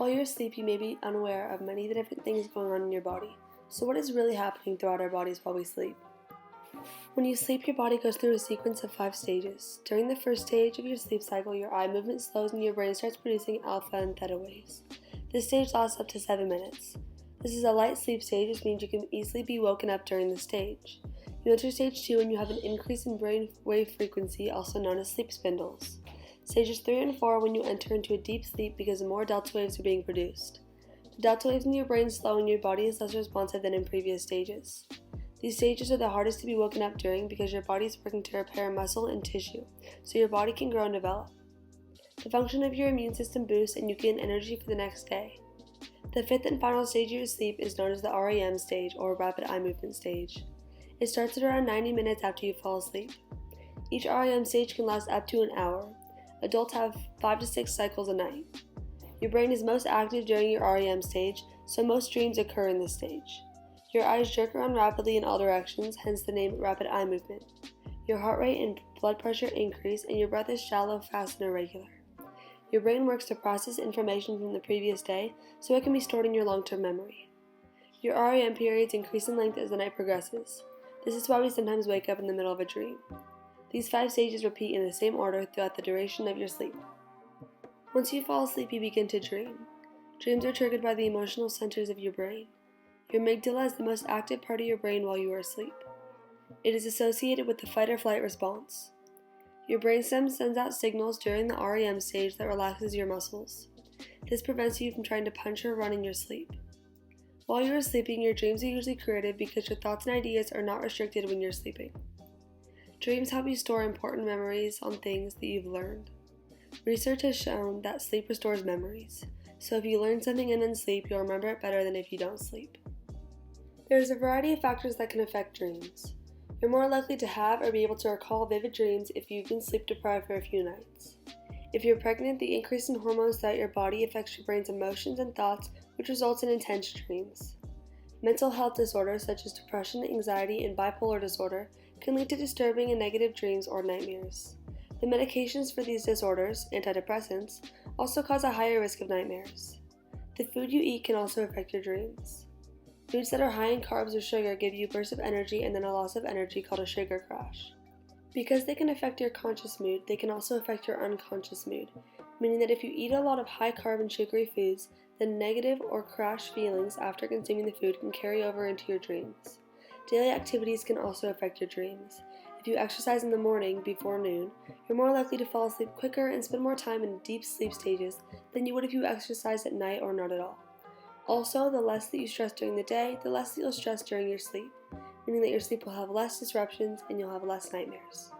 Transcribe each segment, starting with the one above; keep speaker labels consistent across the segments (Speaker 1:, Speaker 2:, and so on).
Speaker 1: While you're asleep, you may be unaware of many of the different things going on in your body. So what is really happening throughout our bodies while we sleep? When you sleep, your body goes through a sequence of 5 stages. During the first stage of your sleep cycle, your eye movement slows and your brain starts producing alpha and theta waves. This stage lasts up to 7 minutes. This is a light sleep stage, which means you can easily be woken up during this stage. You enter stage 2 and you have an increase in brain wave frequency, also known as sleep spindles. Stages 3 and 4 are when you enter into a deep sleep because more delta waves are being produced. The delta waves in your brain slow and your body is less responsive than in previous stages. These stages are the hardest to be woken up during because your body is working to repair muscle and tissue, so your body can grow and develop. The function of your immune system boosts and you gain energy for the next day. The 5th and final stage of your sleep is known as the REM stage, or rapid eye movement stage. It starts at around 90 minutes after you fall asleep. Each REM stage can last up to an hour. Adults have 5 to 6 cycles a night. Your brain is most active during your REM stage, so most dreams occur in this stage. Your eyes jerk around rapidly in all directions, hence the name rapid eye movement. Your heart rate and blood pressure increase, and your breath is shallow, fast, and irregular. Your brain works to process information from the previous day so it can be stored in your long-term memory. Your REM periods increase in length as the night progresses. This is why we sometimes wake up in the middle of a dream. These 5 stages repeat in the same order throughout the duration of your sleep. Once you fall asleep, you begin to dream. Dreams are triggered by the emotional centers of your brain. Your amygdala is the most active part of your brain while you are asleep. It is associated with the fight or flight response. Your brainstem sends out signals during the REM stage that relaxes your muscles. This prevents you from trying to punch or run in your sleep. While you are sleeping, your dreams are usually created because your thoughts and ideas are not restricted when you're sleeping. Dreams help you store important memories on things that you've learned. Research has shown that sleep restores memories, so if you learn something and then sleep, you'll remember it better than if you don't sleep. There is a variety of factors that can affect dreams. You're more likely to have or be able to recall vivid dreams if you've been sleep deprived for a few nights. If you're pregnant, the increase in hormones throughout your body affects your brain's emotions and thoughts, which results in intense dreams. Mental health disorders such as depression, anxiety, and bipolar disorder can lead to disturbing and negative dreams or nightmares. The medications for these disorders, antidepressants, also cause a higher risk of nightmares. The food you eat can also affect your dreams. Foods that are high in carbs or sugar give you bursts of energy and then a loss of energy called a sugar crash. Because they can affect your conscious mood, they can also affect your unconscious mood, meaning that if you eat a lot of high carb and sugary foods, then negative or crash feelings after consuming the food can carry over into your dreams. Daily activities can also affect your dreams. If you exercise in the morning before noon, you're more likely to fall asleep quicker and spend more time in deep sleep stages than you would if you exercised at night or not at all. Also, the less that you stress during the day, the less that you'll stress during your sleep, meaning that your sleep will have less disruptions and you'll have less nightmares.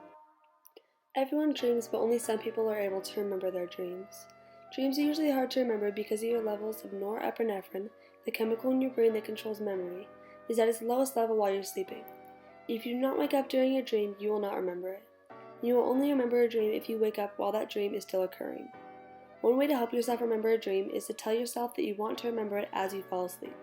Speaker 1: Everyone dreams, but only some people are able to remember their dreams. Dreams are usually hard to remember because of your levels of norepinephrine, the chemical in your brain that controls memory, is at its lowest level while you're sleeping. If you do not wake up during your dream, you will not remember it. You will only remember a dream if you wake up while that dream is still occurring. One way to help yourself remember a dream is to tell yourself that you want to remember it as you fall asleep.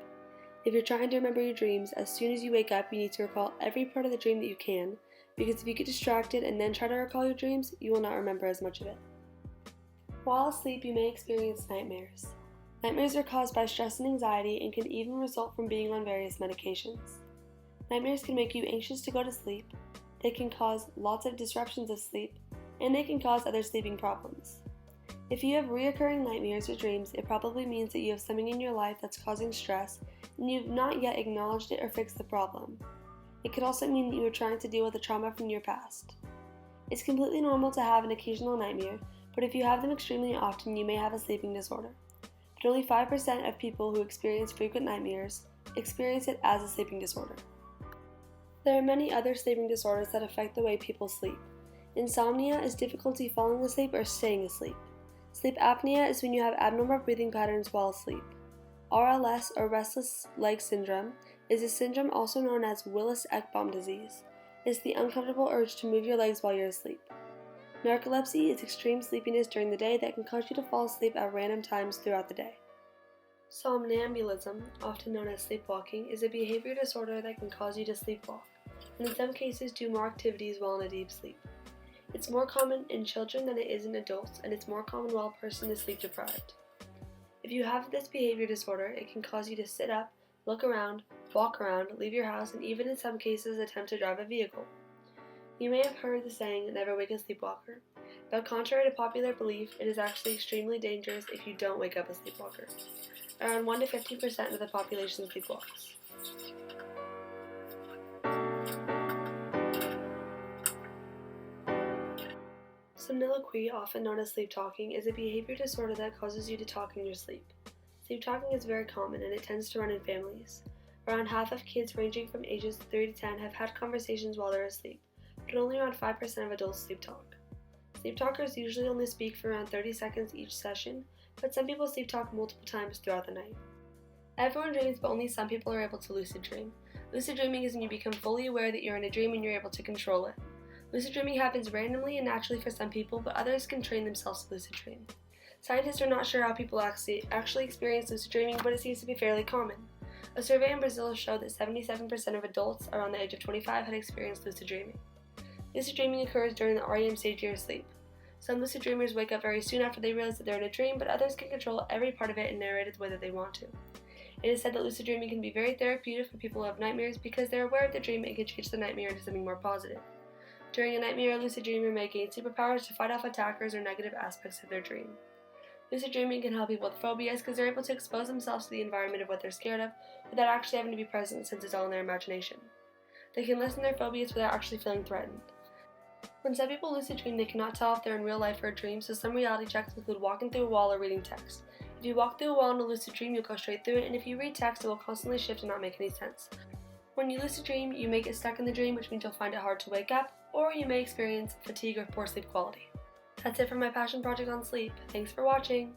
Speaker 1: If you're trying to remember your dreams, as soon as you wake up, you need to recall every part of the dream that you can, because if you get distracted and then try to recall your dreams, you will not remember as much of it. While asleep, you may experience nightmares. Nightmares are caused by stress and anxiety and can even result from being on various medications. Nightmares can make you anxious to go to sleep, they can cause lots of disruptions of sleep, and they can cause other sleeping problems. If you have recurring nightmares or dreams, it probably means that you have something in your life that's causing stress and you've not yet acknowledged it or fixed the problem. It could also mean that you are trying to deal with a trauma from your past. It's completely normal to have an occasional nightmare, but if you have them extremely often, you may have a sleeping disorder. But only 5% of people who experience frequent nightmares experience it as a sleeping disorder. There are many other sleeping disorders that affect the way people sleep. Insomnia is difficulty falling asleep or staying asleep. Sleep apnea is when you have abnormal breathing patterns while asleep. RLS, or restless leg syndrome, is a syndrome also known as Willis-Ekbom disease. It's the uncomfortable urge to move your legs while you're asleep. Narcolepsy is extreme sleepiness during the day that can cause you to fall asleep at random times throughout the day. Somnambulism, often known as sleepwalking, is a behavior disorder that can cause you to sleepwalk, and in some cases do more activities while in a deep sleep. It's more common in children than it is in adults, and it's more common while a person is sleep deprived. If you have this behavior disorder, it can cause you to sit up, look around, walk around, leave your house, and even in some cases attempt to drive a vehicle. You may have heard the saying, never wake a sleepwalker, but contrary to popular belief, it is actually extremely dangerous if you don't wake up a sleepwalker. Around 1 to 15% of the population sleepwalks. Somniloquy, often known as sleep talking, is a behavior disorder that causes you to talk in your sleep. Sleep talking is very common and it tends to run in families. Around half of kids ranging from ages 3 to 10 have had conversations while they're asleep, but only around 5% of adults sleep talk. Sleep talkers usually only speak for around 30 seconds each session, but some people sleep talk multiple times throughout the night. Everyone dreams, but only some people are able to lucid dream. Lucid dreaming is when you become fully aware that you're in a dream and you're able to control it. Lucid dreaming happens randomly and naturally for some people, but others can train themselves to lucid dream. Scientists are not sure how people actually experience lucid dreaming, but it seems to be fairly common. A survey in Brazil showed that 77% of adults around the age of 25 had experienced lucid dreaming. Lucid dreaming occurs during the REM stage of your sleep. Some lucid dreamers wake up very soon after they realize that they're in a dream, but others can control every part of it and narrate it the way that they want to. It is said that lucid dreaming can be very therapeutic for people who have nightmares because they're aware of the dream and can change the nightmare into something more positive. During a nightmare, a lucid dreamer may gain superpowers to fight off attackers or negative aspects of their dream. Lucid dreaming can help people with phobias because they're able to expose themselves to the environment of what they're scared of without actually having to be present since it's all in their imagination. They can lessen their phobias without actually feeling threatened. When some people lucid dream, they cannot tell if they're in real life or a dream, so some reality checks include walking through a wall or reading text. If you walk through a wall in a lucid dream, you'll go straight through it, and if you read text, it will constantly shift and not make any sense. When you lucid dream, you may get stuck in the dream, which means you'll find it hard to wake up, or you may experience fatigue or poor sleep quality. That's it for my passion project on sleep. Thanks for watching!